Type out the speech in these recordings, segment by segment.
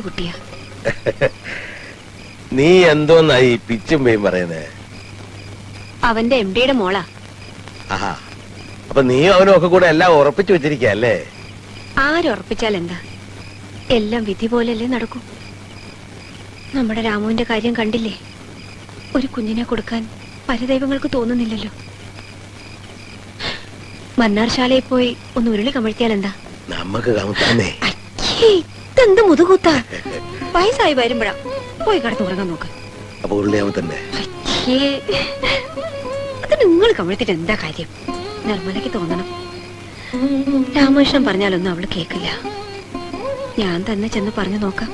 കുട്ടിയാ. നീ എന്തോന്നായി പിച്ചും പേയും പറയുന്നേ? അവന്റെ MD-യുടെ മോളാ. ആഹാ, അപ്പൊ നീയും അവനും ഒക്കെ കൂടെ എല്ലാം ഉറപ്പിച്ചു വെച്ചിരിക്കല്ലേ? ആരുറപ്പിച്ചാൽ എന്താ, എല്ലാം വിധി പോലെയല്ലേ നടക്കൂ. നമ്മുടെ രാമുവിന്റെ കാര്യം കണ്ടില്ലേ? ഒരു കുഞ്ഞിനെ കൊടുക്കാൻ പരദൈവങ്ങൾക്ക് തോന്നുന്നില്ലല്ലോ. മന്നാർശാലയിൽ പോയി ഒന്ന് ഉരുളി കമഴ്ത്തിയാൽ എന്താ? നമുക്ക് കമത്താന്നേ. ഇതെന്ത് മുതുകൂത്താ? വയസ്സായി വരുമ്പോഴാ പോയി കടന്നുറങ്ങാൻ നോക്ക്. അപ്പൊ ഉരുളി കമത്തണ്ടേ? അത് നിങ്ങൾ കമഴ്ത്തിട്ട് എന്താ കാര്യം? നിർമ്മലയ്ക്ക് തോന്നണം. രാമകൃഷ്ണൻ പറഞ്ഞാലൊന്നും അവള് കേക്കില്ല. ഞാൻ തന്നെ ചെന്ന് പറഞ്ഞു നോക്കാം.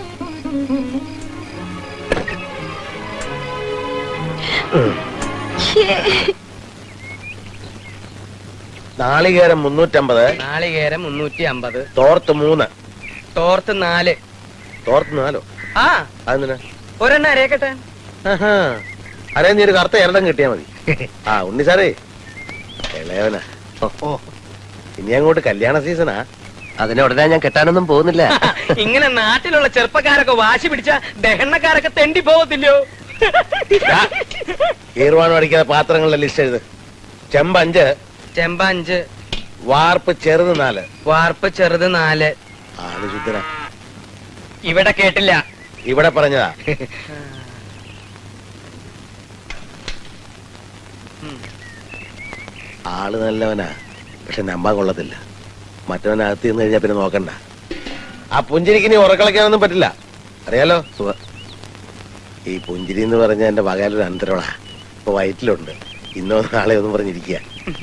നാളികേരം 350. നാളികേരം 350. തോർത്ത് 3. തോർത്ത് 4. തോർത്ത് 4? ആ, അതെന്തിനാ? ഒരെണ്ണ അരയക്കട്ടെ. അരേ നീ ഒരു കറുത്ത എരടം കിട്ടിയാ മതി. ആ ഉണ്ണി സാറേ, ഇളയവനാ. ഇനി അങ്ങോട്ട് കല്യാണ സീസണാ. അതിനെ ഉടനെ ഞാൻ കെട്ടാനൊന്നും പോകുന്നില്ല. ഇങ്ങനെ നാട്ടിലുള്ള ചെറുപ്പക്കാരൊക്കെ വാശി പിടിച്ച ദഹനക്കാരൊക്കെ തെണ്ടി പോകത്തില്ലയോ? ഈർവാണം അടിക്കാത്ത പാത്രങ്ങളുടെ ലിസ്റ്റ് എഴുത്. ചെമ്പ് 5. ചെമ്പ 5. വാർപ്പ് ചെറുത് 4. വാർപ്പ് ചെറുത് 4. ആള് ശുദ്ധന. ഇവിടെ കേട്ടില്ല, ഇവിടെ പറഞ്ഞതാ. ആള് നല്ലവനാ, പക്ഷെ നമ്പാൻ കൊള്ളത്തില്ല. മറ്റവനകത്ത് നിന്ന് കഴിഞ്ഞാ പിന്നെ നോക്കണ്ട. ആ പുഞ്ചിരിക്ക് നീ ഉറക്കളയ്ക്കാനൊന്നും പറ്റില്ല, അറിയാലോ. ഈ പുഞ്ചിരി എന്ന് പറഞ്ഞ എന്റെ വകയിലൊരു അന്തരവളാ. ഇപ്പൊ വയറ്റിലുണ്ട്. ഇന്നോ നാളെ ഒന്നും പറഞ്ഞിരിക്കുക.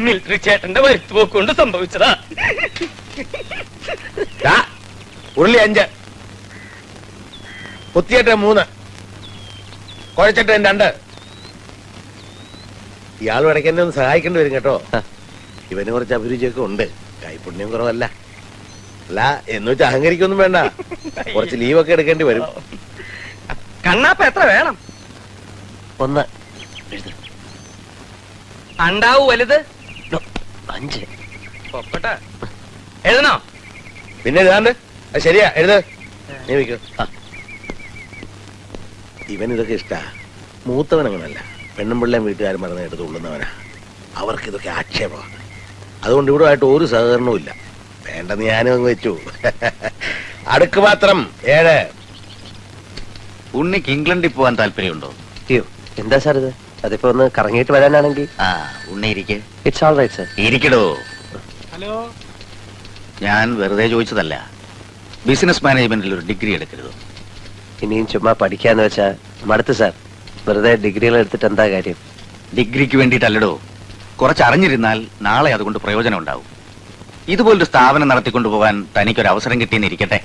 മിലിറ്ററി ചേട്ടന്റെ വരുത്തുപോക്ക് കൊണ്ട് സംഭവിച്ചതാ. ഉരുളി 5. കുത്തിയേറ്റ 3. കുഴച്ചിട്ട് 2. ഇയാളും ഇടയ്ക്ക് എന്നെ ഒന്ന് സഹായിക്കേണ്ടി വരും കേട്ടോ. ഇവന് കുറച്ച് അഭിരുചിയൊക്കെ ഉണ്ട്. കൈപുണ്യം കുറവല്ല. അല്ല എന്ന് വെച്ച് അഹങ്കരിക്കൊന്നും വേണ്ട. കുറച്ച് ലീവൊക്കെ എടുക്കേണ്ടി വരും. കണ്ണാപ്പ എത്ര വേണം? 1. അണ്ടാവു വലുത് 5. പൊക്കട്ടെ. എഴുതണോ? പിന്നെ എഴുതാണ്ട്. അത് ശരിയാ, എഴുത്. നീ വയ്ക്കോ. ഇവൻ ഇതൊക്കെ ഇഷ്ടാ. മൂത്തവൻ അങ്ങനല്ല. പെണ്ണും പിള്ളേം വീട്ടുകാരും മറന്ന് എടുത്ത് ഉള്ളുന്നവനാ. അവർക്ക് ഇതൊക്കെ ആക്ഷേപമാണ്. അതുകൊണ്ട് ഇവിടെ ആയിട്ട് ഒരു സഹകരണവും ഇല്ല. വേണ്ടെന്ന് ഞാനും അങ്ങ് വെച്ചു. അടുക്ക് പാത്രം 7. ഉണ്ണിക്ക് ഇംഗ്ലണ്ടിൽ പോകാൻ താല്പര്യമുണ്ടോ? അയ്യോ, എന്താ സാർ ഇത്? അതിപ്പോ ഒന്ന് കറങ്ങിയിട്ട് വരാനാണെങ്കിൽ. ഉണ്ണി ഇരിക്കെ. It's all right sir. ഇരിക്കടോ. ഹലോ, ഞാൻ വെറുതെ ചോദിച്ചതല്ല. ബിസിനസ് മാനേജ്മെന്റിൽ ഒരു ഡിഗ്രി എടുക്കരുത്? ഇനിയും ചുമ്മാ പഠിക്കാന്ന് വെച്ചാ മടുത്ത് സാർ. വെറുതെ ഡിഗ്രികൾ എടുത്തിട്ട് എന്താ കാര്യം? ഡിഗ്രിക്ക് വേണ്ടിയിട്ടല്ലടോ. കുറച്ച് അറിഞ്ഞിരുന്നാൽ നാളെ അതുകൊണ്ട് പ്രയോജനം ഉണ്ടാവും. ഇതുപോലൊരു സ്ഥാപനം നടത്തിക്കൊണ്ടു പോകാൻ തനിക്കൊരു അവസരം കിട്ടിയെന്നിരിക്കട്ടെ.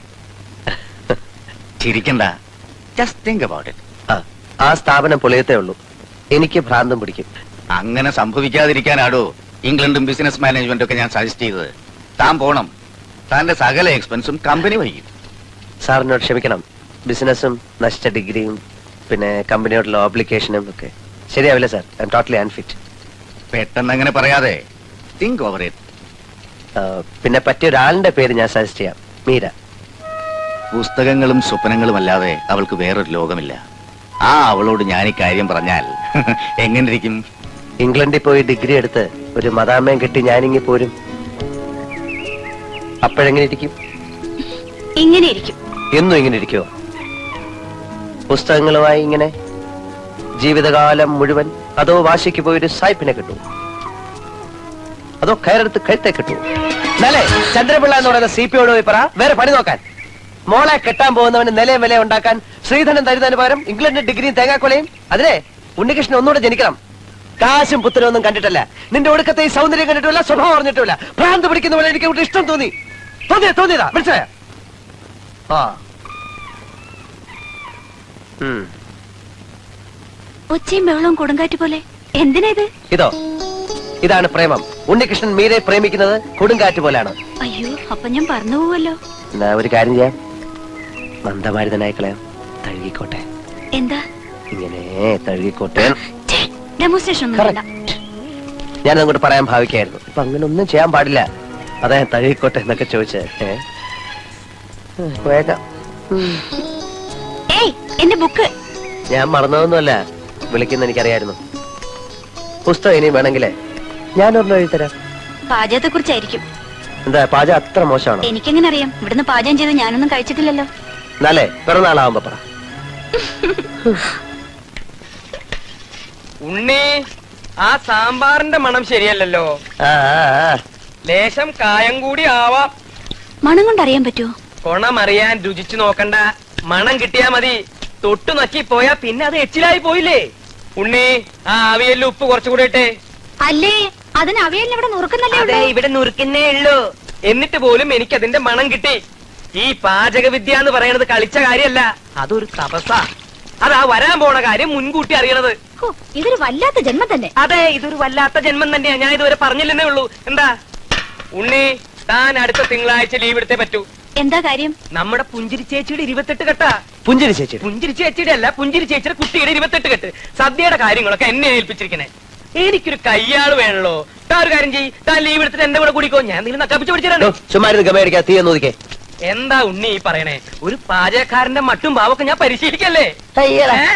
ചിരിക്കണ്ട. Just think about it. ആ സ്ഥാപനം പൊളിയത്തേ ഉള്ളൂ. എനിക്ക് ഭ്രാന്തം പിടിക്കും. അങ്ങനെ സംഭവിക്കാതിരിക്കാനാടോ ഇംഗ്ലണ്ടും ബിസിനസ് മാനേജ്മെന്റും ഒക്കെ ഞാൻ സജസ്റ്റ് ചെയ്തത്. താൻ പോണം. താന്റെ സകല എക്സ്പെൻസും കമ്പനി വഹിക്കും. സാറിനോട് ക്ഷമിക്കണം. ബിസിനസ്സും നശിച്ച ഡിഗ്രിയും പിന്നെ കമ്പനിയോടുള്ള ഓബ്ലിഗേഷനും ഒക്കെ ശരിയാവില്ല sir. I am totally unfit. പെട്ടെന്ന് അങ്ങനെ പറയാതെ തിങ്ക് ഓവർ ഇറ്റ്. പിന്നെ പറ്റിയ ഒരാളിന്റെ പേര് ഞാൻ സജസ്റ്റ് ചെയ്യാം. മീര. പുസ്തകങ്ങളും സ്വപ്നങ്ങളും അല്ലാതെ അവൾക്ക് വേറൊരു ലോകമില്ല. അവളോട് ഞാൻ ഈ കാര്യം പറഞ്ഞാൽ എങ്ങനെ ഇരിക്കും? ഇംഗ്ലണ്ടിൽ പോയി ഡിഗ്രി എടുത്ത് ഒരു മദാമയം കെട്ടി ഞാനിങ്ങി പോരും. അപ്പോഴെങ്ങനെ ഇരിക്കും? ഇങ്ങനെ ഇരിക്കും. എന്നും ഇങ്ങനെ ഇരിക്കുവോ? പുസ്തകങ്ങളുമായി ഇങ്ങനെ ജീവിതകാലം മുഴുവൻ? അതോ വാശിക്ക് പോയൊരു സായിപ്പിനെ കിട്ടുമോ? അതോ കയറെടുത്ത് കഴുത്തെ കിട്ടുമോ? എന്നാലേ ചന്ദ്രപിള്ള എന്ന് പറയുന്ന CP-യോട് പോയി പറ വേറെ പണി നോക്കാൻ. മോളെ കെട്ടാൻ പോകുന്നവന് നിലയും വില ഉണ്ടാക്കാൻ ശ്രീധരൻ തരുന്നതിന് പകരം ഇംഗ്ലണ്ട് ഡിഗ്രിയും തേങ്ങാക്കൊലയും. അതിനെ ഉണ്ണികൃഷ്ണൻ ഒന്നുകൂടെ ജനിക്കണം. കാശും പുത്തനും ഒന്നും കണ്ടിട്ടല്ല. നിന്റെ ഒടുക്കത്തെ ഈ സൗന്ദര്യം കണ്ടിട്ടില്ല, സ്വഭാവം അറിഞ്ഞിട്ടില്ല. ഭ്രാന്ത് പിടിക്കുന്ന പോലെ എനിക്ക് ഇഷ്ടം തോന്നിയതാ. മനസ്സിലായ? ഒച്ചയും ബഹളവും കൊടുങ്കാറ്റ് പോലെ. എന്തിനാ ഇത്? ഇതാണ് പ്രേമം. ഉണ്ണികൃഷ്ണൻ മീരെ പ്രേമിക്കുന്നത് കൊടുങ്കാറ്റ് പോലാണ്. അയ്യോ, അപ്പൊ ഞാൻ പറഞ്ഞു പോവല്ലോ. എന്നാ ഒരു കാര്യം ചെയ്യാം. മന്ദമാരുതനായി കളയാം. തഴുകിക്കോട്ടെ. എന്താ? ഇങ്ങനെ തഴുകിക്കോട്ടെ. ഡെമോൺസ്ട്രേഷൻ ഒന്നും വേണ്ട. ഞാൻ അങ്ങോട്ട് പറയാൻ ഭാവിക്കായിരുന്നു. ഇപ്പൊ അങ്ങനെ ഒന്നും ചെയ്യാൻ പാടില്ല. അതാ തഴുകിക്കോട്ടെ എന്നൊക്കെ ചോദിച്ചേ. വേഗം ഏയ് എന്റെ ബുക്ക്. ഞാൻ മറന്നതൊന്നുമല്ല, വിളിക്കുന്ന എനിക്കറിയായിരുന്നു. പുസ്തകം ഇനി വേണമെങ്കിലേ ഞാനൊരെണ്ണം എഴുതരാം. പാചകത്തെ കുറിച്ചായിരിക്കും. എന്താ പാചകം അത്ര മോശമാണോ? എനിക്കെങ്ങനെ അറിയാം? ഇവിടുന്ന് പാചകം ചെയ്ത് ഞാനൊന്നും കഴിച്ചിട്ടില്ലല്ലോ. എന്നാലേ പിറന്നാളാവുമ്പോ പറ. ഉണ്ണി, ആ സാമ്പാറിന്റെ മണം ശരിയല്ലല്ലോ. ആ, ആ, ആ. ലേശം കായം കൂടി ആവാം. മണം കൊണ്ട് അറിയാൻ പറ്റുമോ? കൊണമറിയാൻ രുചിച്ചു നോക്കണ്ട, മണം കിട്ടിയാ മതി. തൊട്ടു നക്കി പോയാ പിന്നെ അത് എച്ചിലായി പോയില്ലേ. ഉണ്ണി, ആ ആവിയല്ല ഉപ്പ് കുറച്ചുകൂടെ ഇട്ടേ. അല്ലേ, അതിന് അവയല്ല ഇവിടെ നുറുക്കുന്നല്ലേ അതെ, ഇവിടെ നുറുക്കുന്നേ ഉള്ളൂ. എന്നിട്ട് പോലും എനിക്ക് അതിന്റെ മണം കിട്ടി. ഈ പാചക വിദ്യ എന്ന് പറയുന്നത് കളിച്ച കാര്യമല്ല, അതൊരു തപസ്സാ. അതാ വരാൻ പോണ കാര്യം മുൻകൂട്ടി അറിയണത്. ഇതൊരു വല്ലാത്ത ജന്മം തന്നെ. അതെ, ഇതൊരു വല്ലാത്ത ജന്മം തന്നെയാ. ഞാൻ ഇതുവരെ പറഞ്ഞില്ലെന്നേ ഉള്ളൂ. എന്താ ഉണ്ണി, താൻ അടുത്ത തിങ്കളാഴ്ച ലീവ് എടുത്തേ പറ്റൂ. എന്താ കാര്യം? നമ്മുടെ പുഞ്ചിരി ചേച്ചിയുടെ 28 കെട്ടാ. പുഞ്ചിരി ചേച്ചി. പുഞ്ചിരി ചേച്ചിയുടെ അല്ല, പുഞ്ചിരി ചേച്ചിയുടെ കുട്ടിയുടെ 28 കെട്ട്. സദ്യയുടെ കാര്യങ്ങളൊക്കെ എന്നെ ഏൽപ്പിച്ചിരിക്കണേ. എനിക്കൊരു കയ്യാള് വേണല്ലോ. താൻ ഒരു കാര്യം ചെയ്യ്, താൻ ലീവ് എടുത്തിട്ട് എന്റെ കൂടെ കൂടിക്കോ. ഞാൻ നിങ്ങൾ നക്കാപ്പിച്ച് പിടിച്ചിട്ടുണ്ട്. ചുമ്മാ ഗമയടിക്കാ, തീ നോക്കിക്കേ. എന്താ ഉണ്ണി ഈ പറയണേ? ഒരു പാചകക്കാരന്റെ മട്ടും ഭാവൊക്കെ ഞാൻ പരിശീലിക്കല്ലേ.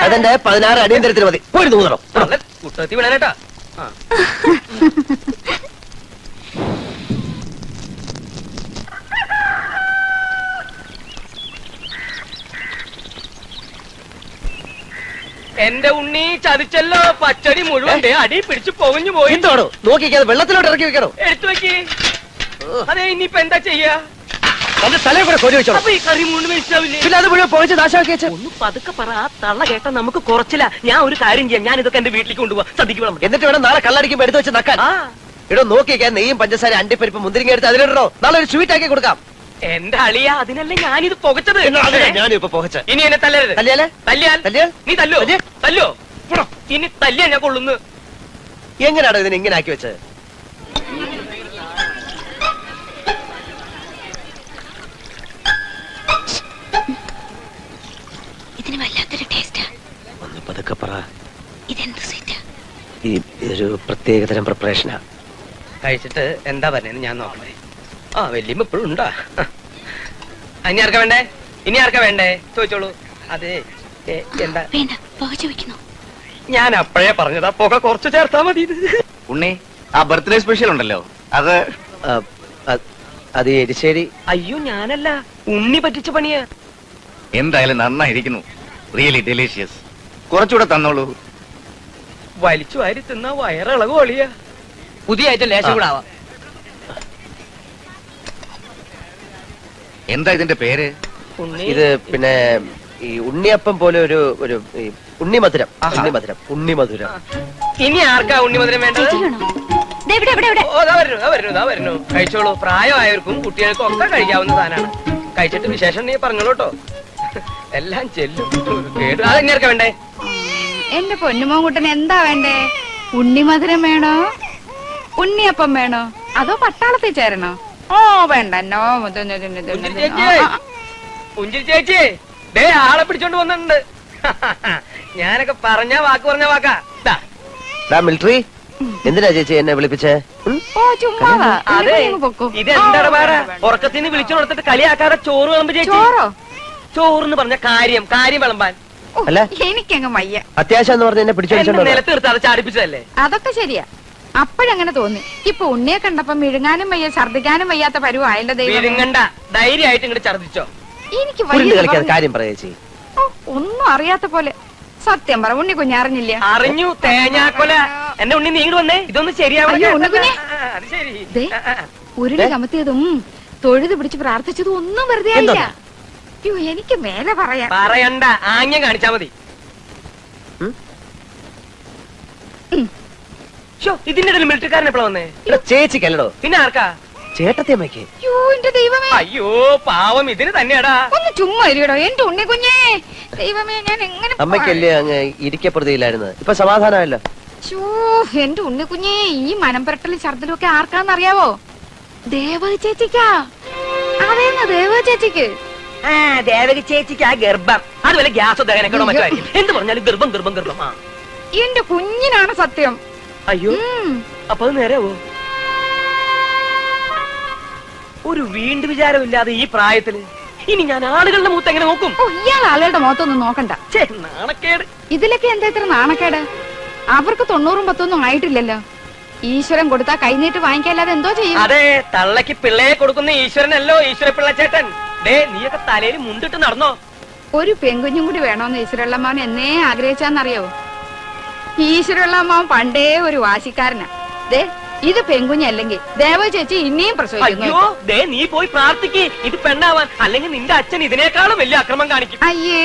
അതെന്റെ 16 അടിയന്തരത്തിന് മതി. പോയി തൂന്നണം. കുട്ടത്തി വിടാനേട്ടാ. എന്റെ ഉണ്ണി ചതിച്ചല്ലോ. പച്ചടി മുഴുവൻ അടി പിടിച്ചു പൊങ്ങഞ്ഞു പോയി. എന്തോടോ നോക്കിക്കാതെ വെള്ളത്തിലോട്ട് ഇറക്കി വെക്കണോ? എടുത്തു വെക്കി. അതെ, ഇനിയിപ്പൊ എന്താ ചെയ്യാ? എന്റെ തലയിൽ കൂടെ കൊരി വെച്ചോ. അപ്പൊ ഈ കറി മുഴുവൻ മനസ്സിലാവില്ലേ? പിന്നെ അത് മുഴുവൻ പോയിച്ച് നാശമാക്കി വെച്ചു. ഒന്ന് പതുക്കെ പറ. ആ തള്ള കേട്ടാ നമുക്ക് കുറച്ചില്ല. ഞാൻ ഒരു കാര്യം ചെയ്യാം, ഞാൻ ഇതൊക്കെ എന്റെ വീട്ടിലേക്ക് കൊണ്ടുപോവാ. സദ്യക്ക് വേണം. എന്നിട്ട് വേണം നാളെ കള്ളടിക്കുമ്പോ എടുത്ത് വെച്ച് നക്കാൻ. ഇടോ നോക്കിക്കാൻ നെയ്യും പഞ്ചസാര അണ്ടിപ്പരിപ്പ് മുന്തിരിങ്ങ എടുത്ത് അതിലിടണോ? നാളെ ഒരു സ്വീറ്റ് ആക്കി കൊടുക്കാം. എന്റെ അളിയ, അതിനല്ലേ ഞാനിത് പുകച്ചത്. ഞാനിപ്പോ പുകച്ച. ഇനി എന്നെ തല്ലരുത്. തല്ലിയാലേ? തല്ലിയാൽ തല്ലിയാൽ? നീ തല്ലോ തല്ലോ. ഇനി തല്ലിയാ ഞാൻ കൊള്ളുന്നു. എങ്ങനെയാണോ ഇതിനെ ഇങ്ങനെ ആക്കി വെച്ചത്? ഇതിന് വല്ലാത്തൊരു ടേസ്റ്റാ. ഒന്ന് പതുക്കെ പറ. ഇതെന്ത് സ്വീറ്റാ? ഇതൊരു പ്രത്യേകതരം പ്രിപ്പറേഷനാ. കഴിച്ചിട്ട് എന്താ പറഞ്ഞത് ഞാൻ നോക്കണേ. ആ വല്യമ്മ ഇപ്പോഴും ഉണ്ടാ. ഇനി ആർക്കാ വേണ്ടേ? ഇനി ആർക്കാ വേണ്ടേ ചോദിച്ചോളൂ. അതെ, എന്താ വേണ്ട, പുകച്ചു വെക്കുന്നു. ഞാൻ അപ്പോഴേ പറഞ്ഞതാ, പുക കുറച്ച് ചേർത്താ മതി. ഉണ്ണി, ആ ബർത്ത്ഡേ സ്പെഷ്യൽ ഉണ്ടല്ലോ, അത് അത് എരിശ്ശേരി. അയ്യോ, ഞാനല്ല, ഉണ്ണി പറ്റിച്ച പണിയാ. എന്തായാലും നന്നായിരിക്കുന്നു. Really delicious. കുറച്ചുകൂടെ തന്നോളൂ. വലിച്ചു വാരി തിന്നാ വയറിളകു ഒളിയാ. പുതിയ ഐറ്റം ലേശം കൂടെ ആവാം. എന്താ ഇതിന്റെ പേര്? ഇത് പിന്നെ ഈ ഉണ്ണിയപ്പം പോലെ ഒരു ഈ ഉണ്ണിമധുരം. ഉണ്ണിമധുരം. ഇനി ആർക്കാ ഉണ്ണിമധുരം വേണ്ടത്? ഓ, ദാ വരുന്നു. കഴിച്ചോളൂ. പ്രായമായവർക്കും കുട്ടികൾക്കും ഒക്കെ കഴിക്കാവുന്ന സാധനമാണ്. കഴിച്ചിട്ട് വിശേഷം നീ പറഞ്ഞോളൂ കേട്ടോ. എല്ലാം ചെല്ലും. കേട്ടു. അത് ഇനി ആർക്കാ വേണ്ടേ? എന്റെ പൊന്നുമോൻകുട്ടൻ എന്താ വേണ്ടേ? ഉണ്ണിമധുരം വേണോ, ഉണ്ണിയപ്പം വേണോ, അതോ പട്ടാളത്തിൽ ചേരണോ? ഓ വേണ്ട. പുഞ്ചിരി ചേച്ചി, ദേ ആളെ പിടിച്ചോണ്ട് വന്നിട്ടുണ്ട്. ഞാനൊക്കെ പറഞ്ഞ വാക്കാ. മിലിറ്ററി എന്തിനാ ചേച്ചി എന്നെ വിളിപ്പിച്ചേ? ഓ ചുമ്മാതാ. അതെ, ഇത് എന്താണ് വേറെ? ഉറക്കത്തിന് വിളിച്ചു കൊടുത്തിട്ട് കളിയാക്കാതെ ചോറ് വിളമ്പ് ചേച്ചി. ചോറോ? ചോറെന്ന് പറഞ്ഞ കാര്യം വിളമ്പാൻ. അല്ല, എനിക്കങ്ങ് വയ്യ. അത്യാവശ്യം എന്ന് പറഞ്ഞ എന്നെ പിടിച്ചോണ്ടോ? നിലത്ത് നിർത്താതെ ചാടിപ്പിച്ചതല്ലേ? അതൊക്കെ ശരിയാ. അപ്പോഴങ്ങനെ തോന്നി. ഇപ്പൊ ഉണ്ണിയെ കണ്ടപ്പോ മിഴുങ്ങാനും വയ്യ, ഛർദിക്കാനും വയ്യാത്ത പരുവായല്ലോ ദൈവം. വിഴുങ്ങണ്ട, ധൈര്യമായിട്ട് ഇങ്ങോട്ട് ഛർദിച്ചോ. എനിക്ക് കളിക്കാൻ കാര്യം പറയാ ചേച്ചി. ഒന്നും അറിയാത്ത പോലെ. സത്യം പറ, ഉണ്ണി കുഞ്ഞറിഞ്ഞില്ല. അറിഞ്ഞു, തേങ്ങാക്കൊല. എന്റെ ഉണ്ണി നീങ്ങി വന്നേ, ഇതൊന്നും ശരിയാവില്ല. അത് ശരി. ഉരുളി കമത്തിയതും തൊഴുത് പിടിച്ച് പ്രാർത്ഥിച്ചതും ഒന്നും വെറുതെ ആയില്ല. അയ്യോ, എനിക്ക് മേലെ പറയാം. പറയണ്ട, ആംഗ്യം കാണിച്ചാ മതി. ഇതിന്റെ ഇടയിൽ മിലിറ്ററിക്കാരൻ എപ്പോഴാ വന്നേ? ചേച്ചിക്കല്ലോ. പിന്നെ ആർക്കാ? ചേട്ടത്തിയമ്മയ്ക്ക്. അയ്യോ എന്റെ ദൈവമേ. അയ്യോ പാവം, ഇതിന് തന്നെയാടാ. ഒന്ന് ചുമ്മാ ഇരിക്കടോ എന്റെ ഉണ്ണി കുഞ്ഞേ. ദൈവമേ, ഞാൻ എങ്ങനെ? അമ്മയ്ക്കല്ലേ അങ്ങ് ഇരിക്കപ്പെടുത്തിയില്ലായിരുന്നു, ഇപ്പൊ സമാധാനമല്ലോ. എന്റെ ഉണ്ണി കുഞ്ഞേ, ഈ മനം പുരട്ടലും ഛർദിലും ഒക്കെ ആർക്കാന്നറിയാവോ? ദേവ ചേച്ചിക്കാ. അതേന്ന് ദേവ ചേച്ചിക്ക്. ദേവകി ചേച്ചിക്ക് ആ ഗർഭം അതുപോലെ ഗ്യാസോ ദഹനക്കണോ മറ്റോ ആയിരിക്കും. എന്ത് പറഞ്ഞാലും ഗർഭം. എന്റെ കുഞ്ഞിനാണ് സത്യം. അയ്യോ, അപ്പൊ അത് നേരെവോ? ഒരു വീണ്ടും വിചാരമില്ലാതെ ഈ പ്രായത്തില് ഇനി ഞാൻ ആളുകളുടെ മൂത്ത് എങ്ങനെ നോക്കും? ഓ, ഇയാൾ ആളുകളുടെ മുഖത്തൊന്നും നോക്കണ്ട. ഛേ, നാണക്കേട്. ഇതിലൊക്കെ എന്താ ഇത്ര നാണക്കേട്? അവർക്ക് 90-10 ആയിട്ടില്ലല്ലോ. ഈശ്വരൻ കൊടുത്താ കൈനീട്ട് വാങ്ങിക്കല്ലാതെ എന്തോ ചെയ്യും? അതെ, തള്ളക്ക് പിള്ളയെ കൊടുക്കുന്ന ഈശ്വരനല്ലോ ഈശ്വര പിള്ളച്ചേട്ടൻ. ഡേ, നീയൊക്കെ തലയിൽ മുണ്ടിട്ട് നടന്നോ? ഒരു പെൺകുഞ്ഞും കൂടി വേണോന്ന് ഈശ്വരള്ളമ്മാവൻ എന്നേ ആഗ്രഹിച്ചാന്നറിയോ? ഈശ്വരള്ളമ്മാവൻ പണ്ടേ ഒരു വാശിക്കാരനാ. ദേ, ഇത് പെൺകുഞ്ഞല്ലെങ്കിൽ ദേവ ചേച്ചി ഇനിയും പ്രസവിക്കുന്നു. അയ്യോ, ദേ നീ പോയി പ്രാർത്ഥിക്ക് ഇത് പെണ്ണാവാൻ. അല്ലെങ്കിൽ നിന്റെ അച്ഛൻ ഇതിനേക്കാളും വലിയ അക്രമം കാണിക്കും. അയ്യേ,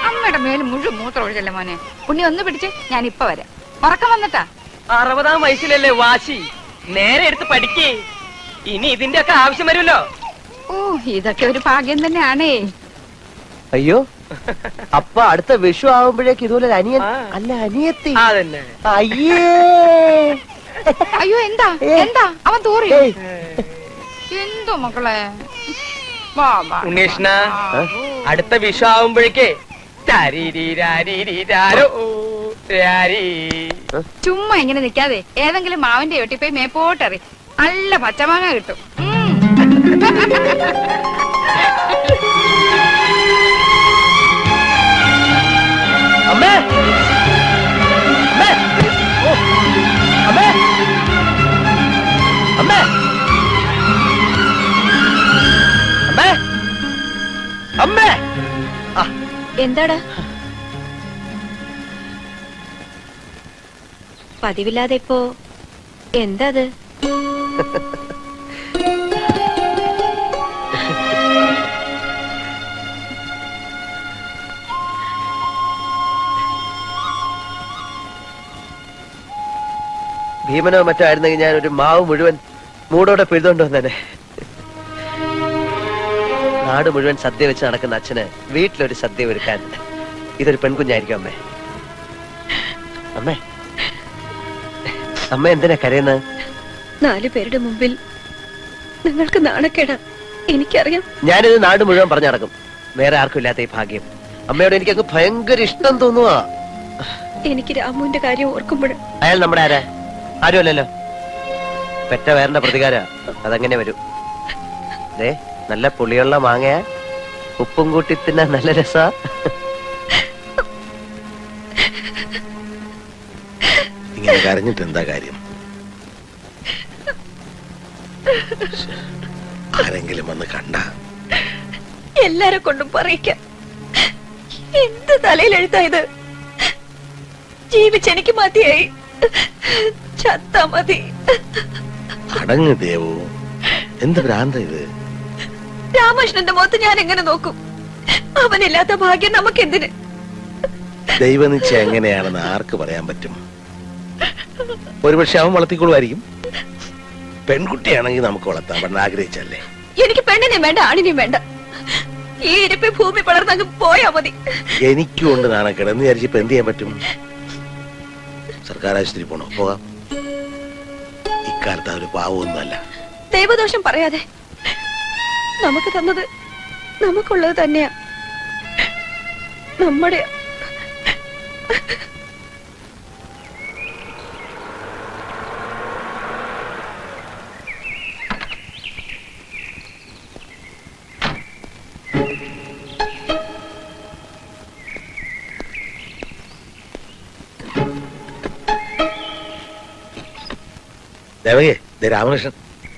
അമ്മയുടെ മേല് മുഴുവൻ മൂത്രം ഒഴിച്ചല്ലേ മോനെ. ഉണ്ണി ഒന്ന് പിടിച്ച്, ഞാൻ ഇപ്പൊ വരാം. ഉറക്കം വന്നിട്ടാ? 60-ാം വയസ്സിലല്ലേ വാശി. നേരെ എടുത്ത് പഠിക്കേ. ഇനി ഇതിന്റെ ഒക്കെ ആവശ്യം വരുമല്ലോ. ഓ, ഇതൊക്കെ ഒരു ഭാഗ്യം തന്നെയാണേ. അയ്യോ, അപ്പൊ അടുത്ത വിഷു ആവുമ്പോഴേക്ക് ഇതുപോലെ ഒരു അനിയൻ അല്ല അനിയത്തി. അതന്നെ. അയ്യേ, അയ്യോ, എന്താ എന്താ അവൻ തൂറി? എന്തോ മക്കളെ. വാ, വാ, ഉണ്ണീഷ്ണ, വാ. അടുത്ത വിഷു ആവുമ്പോഴേക്കേ ചുമ്മാ ഇങ്ങനെ നിക്കാതെ ഏതെങ്കിലും മാവിന്റെ ഒട്ടിപ്പോയി മേപ്പോട്ടെറി. നല്ല പച്ചമാങ്ങ കിട്ടും. അമ്മേ, അമ്മേ, ഓ, അമ്മേ, അമ്മേ, അമ്മേ, അമ്മേ. ആ, എന്താടാ? പതിവില്ലാതെ ഇപ്പോ എന്താ അത്? ഭീമനോ മറ്റോ ആയിരുന്നെങ്കിൽ ഞാൻ ഒരു മാവ് മുഴുവൻ മൂടോടെ പിഴുതോണ്ട് വന്നേനെ. നാട് മുഴുവൻ സദ്യ വെച്ച് നടക്കുന്ന അച്ഛന് വീട്ടിലൊരു സദ്യ ഒരുക്കാൻ ഇതൊരു പെൺകുഞ്ഞായിരിക്കും. അമ്മേ, അമ്മേ, അമ്മ എന്തിനാ കരയുന്നത്? 4 പേരുടെ മുമ്പിൽ നിങ്ങൾക്ക് നാണക്കേടാ, എനിക്കറിയാം. ഞാനിത് നാട് മുഴുവൻ പറഞ്ഞു നടക്കും. വേറെ ആർക്കും ഇല്ലാത്ത ഈ ഭാഗ്യം അമ്മയോട് എനിക്ക് അങ്ങ് ഭയങ്കര ഇഷ്ടം തോന്നുവാ. എനിക്ക് രാമുവിന്റെ കാര്യം ഓർക്കുമ്പോഴ. അയാൾ നമ്മുടെ ആരാ? ആരുമല്ലല്ലോ. പെറ്റ വേറിന്റെ പ്രതികാര അതങ്ങനെ വരും. ദേ, നല്ല പുളിയുള്ള മാങ്ങയാ, ഉപ്പും കൂട്ടി തിന്നാൻ നല്ല രസാ. ഇങ്ങനെ കരഞ്ഞിട്ട് എന്താ കാര്യം? ആരെങ്കിലും വന്ന് കണ്ട എല്ലാരെ കൊണ്ടും പറയിക്കാം. എന്ത് തലയിലെഴുത്തായത്? ജീവിച്ചെനിക്ക് മതിയായി, ചത്താ മതി. അടങ്ങ് ദേവു, എന്ത് ഭ്രാന്ത ഇത്? രാമകൃഷ്ണന്റെ മുഖത്ത് ഞാൻ എങ്ങനെ നോക്കും? അവനില്ലാത്ത ഭാഗ്യം നമുക്ക് എന്തിന്? ദൈവനിശ്ചയം എങ്ങനെയാണെന്ന് ആർക്ക് പറയാൻ പറ്റും? ഒരുപക്ഷെ അവൻ വളർത്തിക്കൊള്ളുമായിരിക്കും. പെൺകുട്ടിയാണെങ്കിൽ നമുക്ക് വളർത്താൻ പെണ്ണ് ആഗ്രഹിച്ചല്ലേ. എനിക്ക് പെണ്ണിനെയും വേണ്ട, ആണിനെയും വേണ്ട. ഈ ഇരിപ്പി ഭൂമി പടർന്നങ്ങ് പോയാ മതി. എനിക്കും ഉണ്ട് നാണക്കേട്. എന്ന് വിചാരിച്ചിപ്പോ എന്ത് ചെയ്യാൻ പറ്റും? സർക്കാർ ആശുപത്രി പോണോ? പോകാം. ഇക്കാലത്ത് ഒരു പാവമൊന്നുമല്ല. ദൈവദോഷം പറയാതെ. നമുക്ക് തന്നത് നമുക്കുള്ളത് തന്നെയാ, നമ്മുടെ. ദേവകേ, രാമകൃഷ്ണൻ.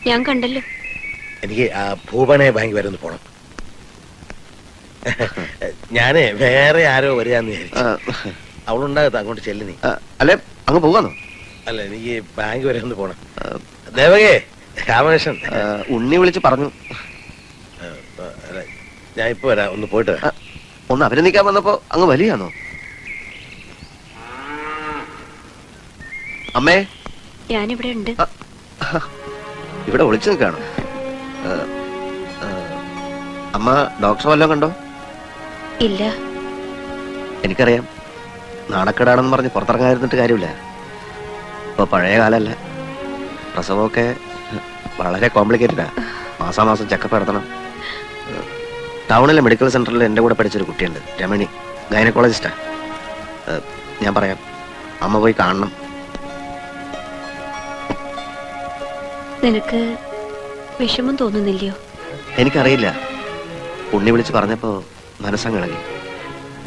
ഞാൻ കണ്ടല്ലോ. എനിക്ക് ആ ഭൂപണയ ബാങ്ക് വരെ ഒന്ന് പോണം. ഞാനേ വേറെ ആരോ വരികയെന്ന് വിചാരിച്ചു. അവളുണ്ടാകത്ത അങ്ങോട്ട് ചെല്ലു നീ. അല്ലെ, അങ്ങ് പോകാന്നോ? അല്ല, എനിക്ക് ബാങ്ക് വരെ ഒന്ന് പോണം. ദേവകേ, രാമകൃഷ്ണൻ. ഉണ്ണി വിളിച്ച് പറഞ്ഞു. ഞാൻ ഇപ്പൊ വരാം, ഒന്ന് പോയിട്ട്. ഒന്ന് അഭിനന്ദിക്കാൻ വന്നപ്പോ അങ്ങ് വലിയാന്നോ? അമ്മേ, ഞാനിവിടെ ഉണ്ട്. ഇവിടെ ഒളിച്ചു നിൽക്കാണോ? അമ്മ ഡോക്ടർ വല്ലതും കണ്ടോ? ഇല്ല. എനിക്കറിയാം, നാണക്കേടാണെന്ന് പറഞ്ഞ് പുറത്തിറങ്ങാതിരുന്നിട്ട് കാര്യമില്ല. ഇപ്പൊ പഴയ കാലല്ല. പ്രസവമൊക്കെ വളരെ കോംപ്ലിക്കേറ്റഡാ. മാസാമാസം ചെക്കപ്പ് നടത്തണം. ടൗണിലെ മെഡിക്കൽ സെന്ററിൽ എൻ്റെ കൂടെ പഠിച്ചൊരു കുട്ടിയുണ്ട്, രമണി, ഗൈനക്കോളജിസ്റ്റാ. ഞാൻ പറയാം, അമ്മ പോയി കാണണം. നിനക്ക് വിഷമം തോന്നുന്നില്ലയോ? എനിക്കറിയില്ല, ഉണ്ണി വിളിച്ച് പറഞ്ഞപ്പോ മനസ്സങ്ങിളകി.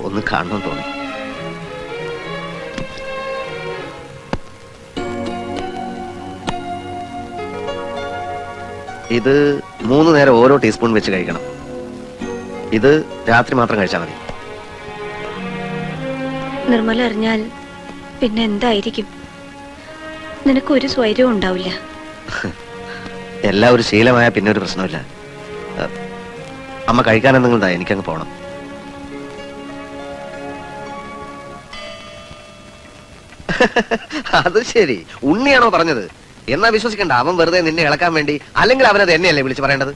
ഒന്ന് കാണണം തോന്നി. ഇത് 3 നേരം ഓരോ ടീസ്പൂൺ വെച്ച് കഴിക്കണം. ഇത് രാത്രി മാത്രം കഴിച്ചാൽ മതി. നിർമ്മല അറിഞ്ഞാൽ പിന്നെ എന്തായിരിക്കും? നിനക്കൊരു സ്വൈര്യവും ഉണ്ടാവില്ല. എല്ലാം ഒരു ശീലമായ പിന്നെ ഒരു പ്രശ്നമില്ല. അമ്മ കഴിക്കാൻ എന്തെങ്കിലും താ, എനിക്കങ്ങ് പോണം. അത് ശരി, ഉണ്ണിയാണോ പറഞ്ഞത്? എന്നാ വിശ്വസിക്കണ്ട. അവൻ വെറുതെ നിന്നെ ഇളക്കാൻ വേണ്ടി, അല്ലെങ്കിൽ അവനത് എന്നെയല്ലേ വിളിച്ചു പറയേണ്ടത്?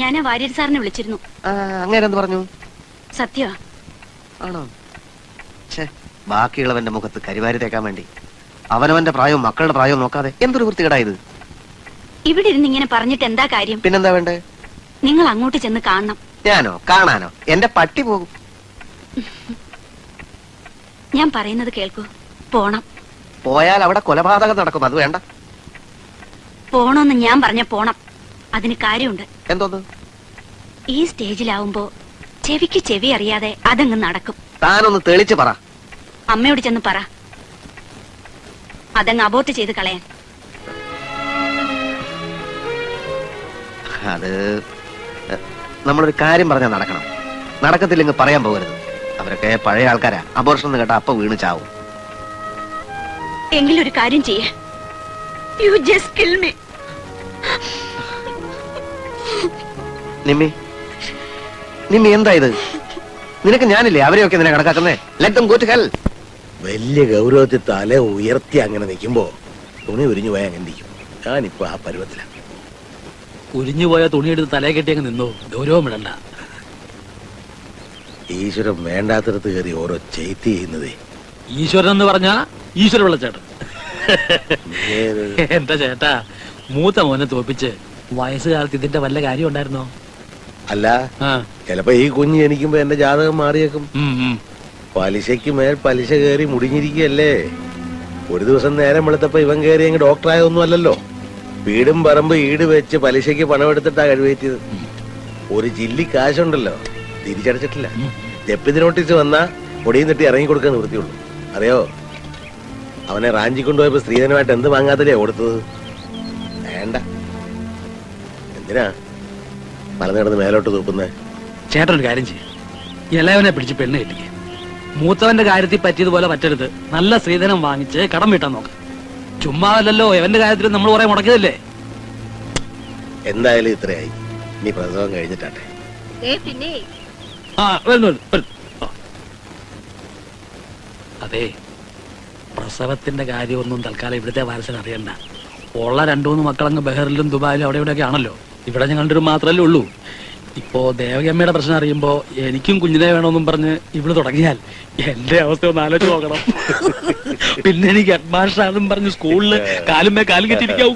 ഞാൻ ആ വാര്യർ സാറിനെ വിളിച്ചിരുന്നു. അങ്ങനെ എന്ത് പറഞ്ഞു? സത്യമാ. ആണോ? ബാക്കിയുള്ളവന്റെ മുഖത്ത് കരിവാരി തേക്കാൻ വേണ്ടി അവനവന്റെ പ്രായവും മക്കളുടെ പ്രായവും നോക്കാതെ എന്തൊരു വൃത്തികേടാ ഇത്. ഇവിടെ ഇരുന്ന് ഇങ്ങനെ പറഞ്ഞിട്ട് എന്താ കാര്യം? പിന്നെന്താ വേണ്ടേ? നിങ്ങൾ അങ്ങോട്ട് ചെന്ന് കാണണം. ഞാനോ? കാണാനോ? എന്റെ പട്ടി പോകും. ഞാൻ പറയുന്നത് കേൾക്കൂ. പോണം. പോയാൽ അവിടെ കൊലപാതകം നടക്കും. അത് വേണ്ട. പോണോന്ന് ഞാൻ പറഞ്ഞ പോണം. അതിന് കാര്യമുണ്ട്. എന്തോന്ന്? ഈ സ്റ്റേജിലാവുമ്പോ ചെവിക്ക് ചെവി അറിയാതെ അതങ്ങ് നടക്കും. താനൊന്ന് തെളിച്ച് പറ. അമ്മയോട് ചെന്ന് പറ, അതങ്ങ് അബോർട്ട് ചെയ്ത് കളയാൻ. അത് നമ്മളൊരു കാര്യം പറഞ്ഞാൽ നടക്കണം. നടക്കത്തില്ലെങ്കിൽ പറയാൻ പോകരുത്. അവരൊക്കെ പഴയ ആൾക്കാരാ. അബോർഷൻ എന്ന് കേട്ടാ അപ്പൊ വീണ് ചാവും. എങ്കിലൊരു കാര്യം ചെയ്യേ. You just kill me. Nimmi, Nimmi എന്താ ഇത്? നിനക്ക് ഞാനില്ലേ അവരെയൊക്കെ നിന്നെ കണക്കാക്കുന്നേ? Let them go to hell. വലിയ ഗൗരവത്തിൽ തല ഉയർത്തി അങ്ങനെ നിൽക്കുമ്പോ തുണി ഉരിഞ്ഞു പോയാൽ അങ്ങനെ നിൽക്കും. ഞാനിപ്പോ ആ പരുവത്തിലാണ്. ഉരിഞ്ഞു പോയ തുണിയെടുത്ത് തലയെ കെട്ടി അങ്ങ് നിന്നോ. ഗൗരവം ഇടണ്ട. ഈശ്വരൻ വേണ്ടാത്തടത്ത് കയറി ഓരോ ചെയ്ത്തി ചെയ്യുന്നതേ. ഈശ്വരൻ എന്ന് പറഞ്ഞാ ഈശ്വര വിളച്ചേട്ടൻ. എന്താ ചേട്ടാ, മൂത്ത മോനെ തോപ്പിച്ച് വയസ്സുകാലത്ത് ഇതിന്റെ വല്ല കാര്യം ഉണ്ടായിരുന്നോ? അല്ല, ചിലപ്പോ ഈ കുഞ്ഞ് ജനിക്കുമ്പോ എന്റെ ജാതകം മാറിയേക്കും. പലിശയ്ക്ക് മേൽ പലിശ കയറി മുടിഞ്ഞിരിക്കുകയല്ലേ. ഒരു ദിവസം നേരം വെളുത്തപ്പോ ഇവൻ കയറി അങ്ങ് ഡോക്ടറായൊന്നും അല്ലല്ലോ. വീടും പറമ്പ് ഈട് വെച്ച് പലിശയ്ക്ക് പണമെടുത്തിട്ടാ കഴിവേറ്റിയത്. ഒരു ജില്ലി കാശുണ്ടല്ലോ, തിരിച്ചടച്ചിട്ടില്ല. ജപ്തി നോട്ടീസ് വന്നാ പൊടിയും തട്ടി ഇറങ്ങി കൊടുക്കാൻ നിവൃത്തിയുള്ളൂ. അറിയോ, അവനെ റാഞ്ചി കൊണ്ടുപോയപ്പോ സ്ത്രീധനമായിട്ട് എന്ത് വാങ്ങാത്തല്ലേ കൊടുത്തത്? വേണ്ട. എന്തിനാ മലന്ന് കിടന്ന് മേലോട്ട് തൂക്കുന്നേ? ചേട്ടൻ ഒരു കാര്യം ചെയ്യും, ഇളയവനെ പിടിച്ച് പെണ്ണ് കെട്ടിക്ക്. മൂത്തവന്റെ കാര്യത്തിൽ പറ്റിയതുപോലെ പറ്റരുത്. നല്ല സ്ത്രീധനം വാങ്ങിച്ച് കടം വീട്ടാൻ നോക്കാം. ചുമ്മാവല്ലോ, എവന്റെ കാര്യത്തിൽ നമ്മൾ കുറെ മുടക്കിയതല്ലേ. എന്തായാലും ഇത്രയായി. നീ പ്രസവം കഴിഞ്ഞിട്ടാട്ടെ. പിന്നെ വരുന്നു. അതെ, പ്രസവത്തിന്റെ കാര്യമൊന്നും തൽക്കാലം ഇവിടുത്തെ വാരസൻ അറിയണ്ട. ഉള്ള 2-3 മക്കളങ്ങ് ബഹറിലും ദുബായിലും അവിടെ ഇവിടെയൊക്കെ ആണല്ലോ. ഇവിടെ ഞങ്ങളുടെ ഒരു മാത്രമല്ലേ ഉള്ളൂ. ഇപ്പോ ദേവകിയമ്മയുടെ പ്രശ്നം അറിയുമ്പോ എനിക്കും കുഞ്ഞിനെ വേണമെന്നും പറഞ്ഞ് ഇവിടെ തുടങ്ങിയാൽ എന്റെ അവസ്ഥ ഒന്ന് ആലോചിച്ച് നോക്കണം. പിന്നെ എനിക്ക് ഹെഡ് മാസ്റ്റർ ആണെന്നും പറഞ്ഞ് സ്കൂളില് കാലുമേ കാലും കെട്ടിരിക്കാൻ